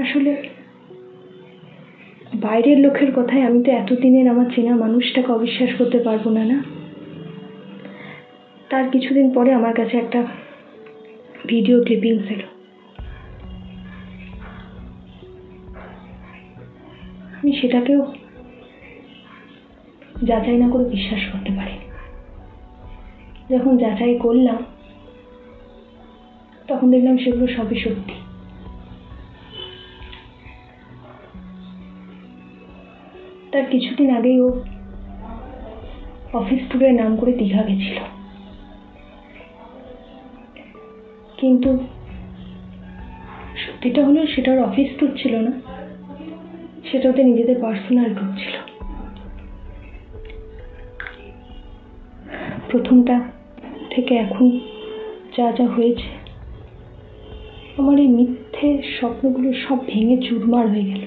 আসলে বাইরের লোকের কথায় আমি তো এতদিনের আমার চেনা মানুষটাকে অবিশ্বাস করতে পারবো না। না, তার কিছুদিন পরে আমার কাছে একটা ভিডিও ক্লিপিংস এলো। আমি সেটাকেও যাচাই না করে বিশ্বাস করতে পারি। যখন যাচাই করলাম তখন দেখলাম সেগুলো সবই সত্যি। তার কিছুদিন আগেই ও অফিস ট্যুরের নাম করে দীঘা গেছিল, কিন্তু সত্যিটা হলো সেটা ওর অফিস ট্যুর ছিল না, সেটা ওদের নিজেদের পার্সোনাল ট্যুর ছিল। প্রথমটা থেকে এখন যা যা হয়েছে, আমার এই মিথ্যে স্বপ্নগুলো সব ভেঙে চুরমার হয়ে গেল।